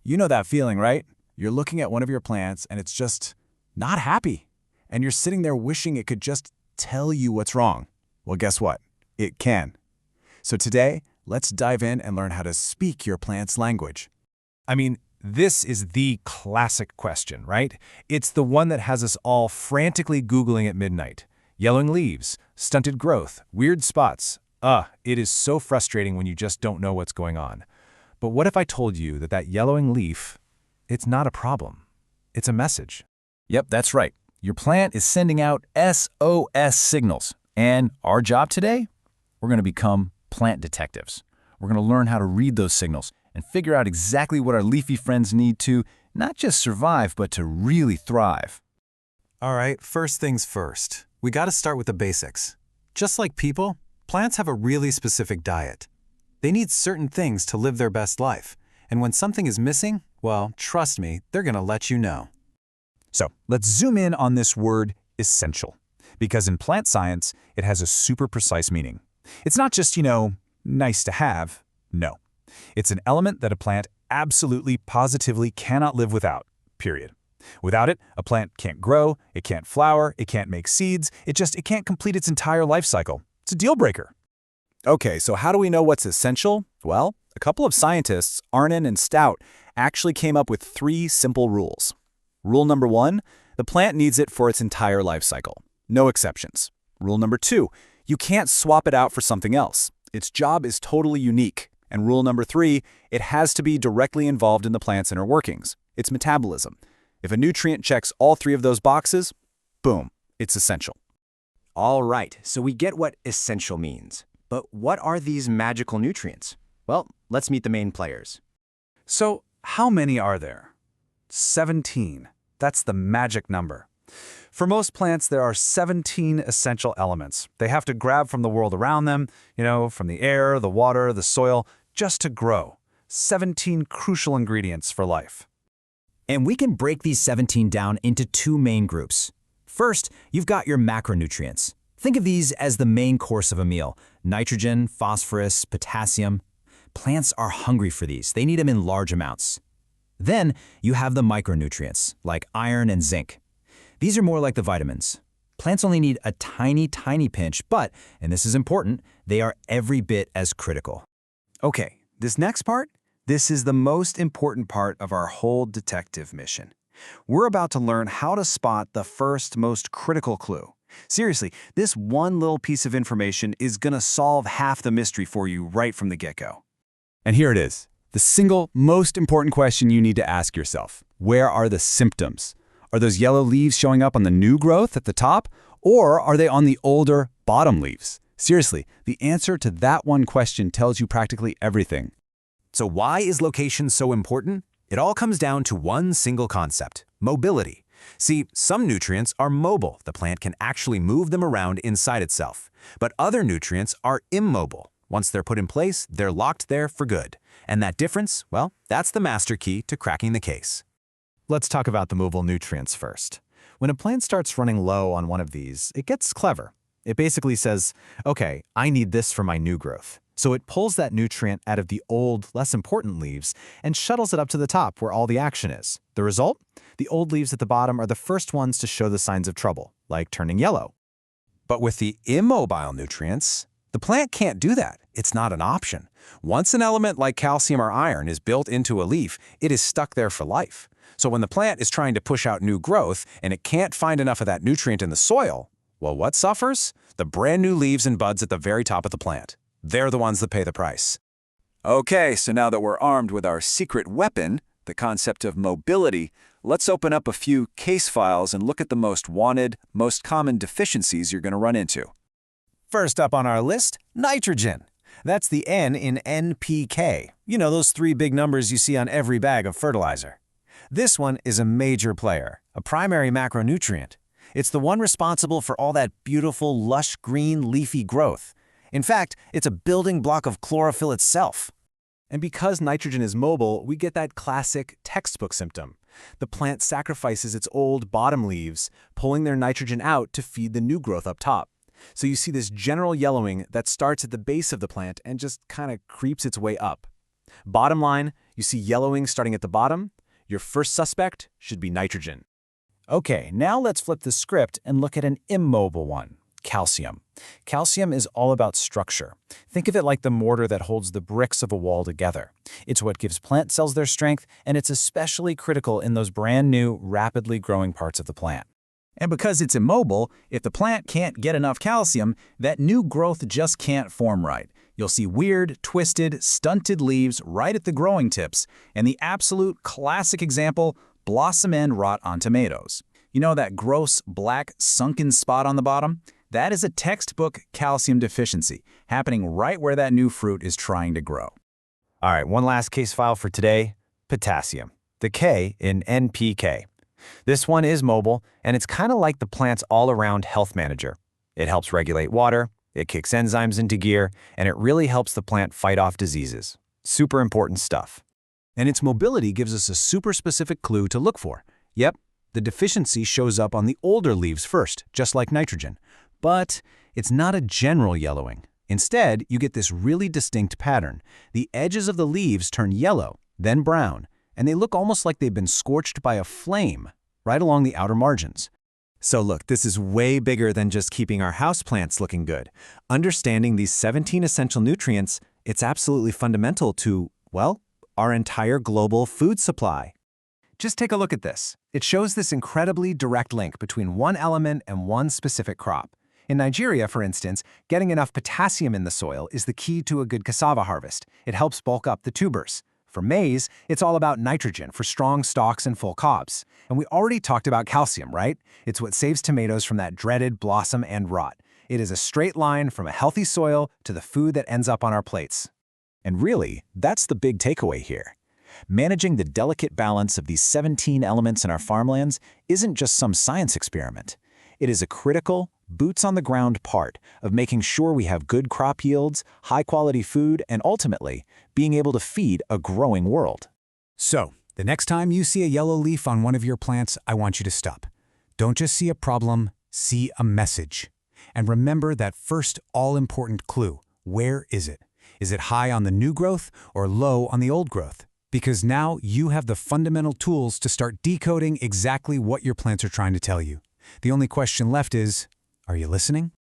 You know that feeling, right? You're looking at one of your plants and it's just not happy. And you're sitting there wishing it could just tell you what's wrong. Well, guess what? It can. So today, let's dive in and learn how to speak your plant's language. I mean, this is the classic question, right? It's the one that has us all frantically Googling at midnight. Yellowing leaves, stunted growth, weird spots. It is so frustrating when you just don't know what's going on. But what if I told you that yellowing leaf, it's not a problem. It's a message. Yep, that's right. Your plant is sending out SOS signals. And our job today? We're going to become plant detectives. We're going to learn how to read those signals and figure out exactly what our leafy friends need to not just survive, but to really thrive. All right, first things first. We got to start with the basics. Just like people, plants have a really specific diet. They need certain things to live their best life. And when something is missing, well, trust me, they're going to let you know. So let's zoom in on this word essential, because in plant science, it has a super precise meaning. It's not just, nice to have. No. It's an element that a plant absolutely, positively cannot live without, period. Without it, a plant can't grow, it can't flower, it can't make seeds, it can't complete its entire life cycle. It's a deal breaker. Okay, so how do we know what's essential? Well, a couple of scientists, Arnon and Stout, actually came up with 3 simple rules. Rule number 1, the plant needs it for its entire life cycle. No exceptions. Rule number 2, you can't swap it out for something else. Its job is totally unique. And rule number 3, it has to be directly involved in the plant's inner workings, its metabolism. If a nutrient checks all 3 of those boxes, boom, it's essential. All right, so we get what essential means. But what are these magical nutrients? Well, let's meet the main players. So, how many are there? 17. That's the magic number. For most plants, there are 17 essential elements. They have to grab from the world around them, from the air, the water, the soil, just to grow. 17 crucial ingredients for life. And we can break these 17 down into 2 main groups. First, you've got your macronutrients. Think of these as the main course of a meal: nitrogen, phosphorus, potassium. Plants are hungry for these. They need them in large amounts. Then you have the micronutrients, like iron and zinc. These are more like the vitamins. Plants only need a tiny, tiny pinch, but, and this is important, they are every bit as critical. Okay, this next part, this is the most important part of our whole detective mission. We're about to learn how to spot the first, most critical clue. Seriously, this one little piece of information is going to solve half the mystery for you right from the get-go. And here it is, the single most important question you need to ask yourself. Where are the symptoms? Are those yellow leaves showing up on the new growth at the top, or are they on the older bottom leaves? Seriously, the answer to that one question tells you practically everything. So why is location so important? It all comes down to one single concept: mobility. See, some nutrients are mobile. The plant can actually move them around inside itself. But other nutrients are immobile. Once they're put in place, they're locked there for good. And that difference, well, that's the master key to cracking the case. Let's talk about the mobile nutrients first. When a plant starts running low on one of these, it gets clever. It basically says, okay, I need this for my new growth. So it pulls that nutrient out of the old, less important leaves and shuttles it up to the top where all the action is. The result? The old leaves at the bottom are the first ones to show the signs of trouble, like turning yellow. But with the immobile nutrients, the plant can't do that. It's not an option. Once an element like calcium or iron is built into a leaf, it is stuck there for life. So when the plant is trying to push out new growth and it can't find enough of that nutrient in the soil, well, what suffers? The brand new leaves and buds at the very top of the plant. They're the ones that pay the price. Okay, so now that we're armed with our secret weapon, the concept of mobility, let's open up a few case files and look at the most wanted, most common deficiencies you're going to run into. First up on our list, nitrogen. That's the N in NPK. Those 3 big numbers you see on every bag of fertilizer. This one is a major player, a primary macronutrient. It's the one responsible for all that beautiful, lush green, leafy growth. In fact, it's a building block of chlorophyll itself. And because nitrogen is mobile, we get that classic textbook symptom. The plant sacrifices its old bottom leaves, pulling their nitrogen out to feed the new growth up top. So you see this general yellowing that starts at the base of the plant and just kind of creeps its way up. Bottom line, you see yellowing starting at the bottom. Your first suspect should be nitrogen. Okay, now let's flip the script and look at an immobile one, calcium. Calcium is all about structure. Think of it like the mortar that holds the bricks of a wall together. It's what gives plant cells their strength, and it's especially critical in those brand new, rapidly growing parts of the plant. And because it's immobile, if the plant can't get enough calcium, that new growth just can't form right. You'll see weird, twisted, stunted leaves right at the growing tips, and the absolute classic example, blossom end rot on tomatoes. You know that gross, black, sunken spot on the bottom? That is a textbook calcium deficiency, happening right where that new fruit is trying to grow. All right, one last case file for today, potassium, the K in NPK. This one is mobile, and it's kind of like the plant's all-around health manager. It helps regulate water, it kicks enzymes into gear, and it really helps the plant fight off diseases. Super important stuff. And its mobility gives us a super specific clue to look for. Yep, the deficiency shows up on the older leaves first, just like nitrogen. But it's not a general yellowing. Instead, you get this really distinct pattern. The edges of the leaves turn yellow, then brown, and they look almost like they've been scorched by a flame right along the outer margins. So look, this is way bigger than just keeping our houseplants looking good. Understanding these 17 essential nutrients, it's absolutely fundamental to, well, our entire global food supply. Just take a look at this. It shows this incredibly direct link between one element and one specific crop. In Nigeria, for instance, getting enough potassium in the soil is the key to a good cassava harvest. It helps bulk up the tubers. For maize, it's all about nitrogen for strong stalks and full cobs. And we already talked about calcium, right? It's what saves tomatoes from that dreaded blossom end rot. It is a straight line from a healthy soil to the food that ends up on our plates. And really, that's the big takeaway here. Managing the delicate balance of these 17 elements in our farmlands isn't just some science experiment. It is a critical, boots-on-the-ground part of making sure we have good crop yields, high-quality food, and ultimately, being able to feed a growing world. So, the next time you see a yellow leaf on one of your plants, I want you to stop. Don't just see a problem, see a message. And remember that first all-important clue. Where is it? Is it high on the new growth or low on the old growth? Because now you have the fundamental tools to start decoding exactly what your plants are trying to tell you. The only question left is, are you listening?